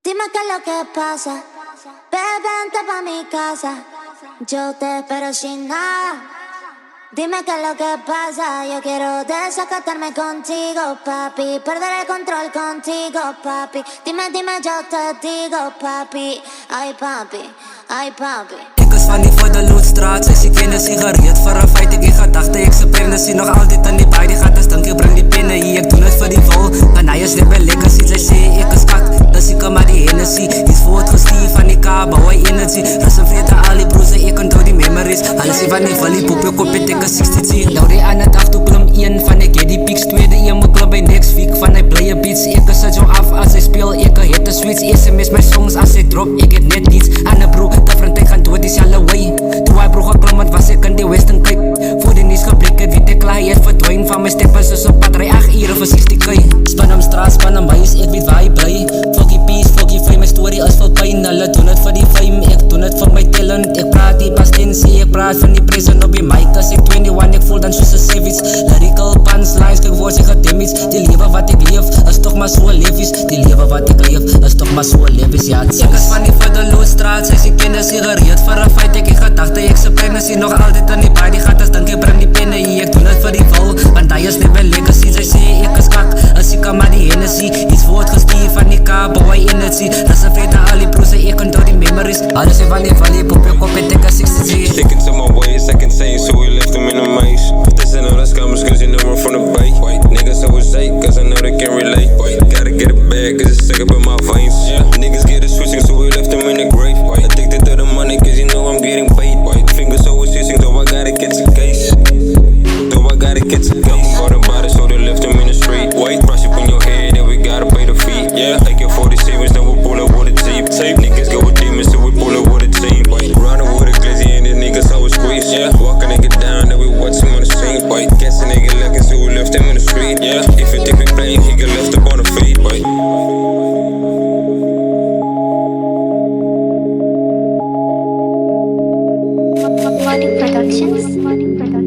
Dime qué es lo que pasa, bebé, vente pa' mi casa. Yo te espero sin nada. Dime qué es lo que pasa, yo quiero desacatarme contigo, papi. Perder el control contigo, papi. Dime, yo te digo, papi. Ay, papi, ay, papi. Ik is van die voor de loodstraat, sy ken 'n sigaret vir 'n feit. Ek gedagte, ek se pen is nog altyd aan die baai. Die gat is dink ek bring die penne hier, ek doen dit vir die vol. En hy is net by lekker, sy sê ek is kak. Dis ek maar die Hennessy, is voortgestuur van die Kaap, hou hy energy. Rus en vrede al die broers, ek onthou die memories. Alles is van die volley, pop jou kop, ek is 60. Nou die ander dag toe klim 1 van ek het die pieks, tweede een moet klim by next week. Van hy blye beats, ek is so af as hy speel, ek het 'n sweets, SMS my songs as hy drop, ek het net niets. Aan 'n bro, different ek gaan dood dieselfde way. Toe hy broer geklim het, was ek in die Western Cape. Voor die nuus geblik het, weet ek klaar, hy het verdwyn van my steppers, soos op pad ry 8 ure vir 60k. Span hom straat, span hom huis, ek weet waar hy bly. Foggy peace, foggy fame, my story is vol pyn. Hulle doen het vir die fame, ek doen het vir my talent. Ek praat die pastensie, ek praat van die present op die mic. As ek 21, ek voel dan soos 'n savage. Lyrical punchlines, kyk woord sy gedamage. Die lewe wat ek leef, is toch maar so leefies. Die lewe wat ek leef, is toch maar so leefies, ja. Ek is van die Vidderloosstraat, sy ken 'n sigaret vir 'n feit. Ek gedagte, ek se pen is nog altyd aan die baai. Die gat is dink ek bring die penne hier, ek doen dit vir die vol. Want hy is net by legacy, sy sê ek is kak. As ek maar die Hennessy, iets voortgestuur van die Kaap, hou hy energy. Rus en vrede al die broers, ek onthou die memories. Alles is van die valley, pop jou kop, ek is 60. Sticking to my ways, I can say so we left them in a maze. If they send all the scammers cause you know I'm from the bay. Niggas always say cause I know they can relate. Gotta get it back cause it's sick up in my veins. Niggas get it switching so we left them in the grave. Addicted to the money cause you know I'm getting paid. Fingers always hissing though I gotta get the case. Though I gotta get the case. Caught about it so they left them in the street. Brush up on your head and we gotta pay the fee. AK-47s now we pull up with a tape. Niggas go with demons so we pull up with a team. Running with a glizzy and the niggas always squeeze. Walk a nigga down then we watch him on the scene. Guess a nigga looking so we left him in the street. If you think we playing he get left up on the feet. Morning Productions.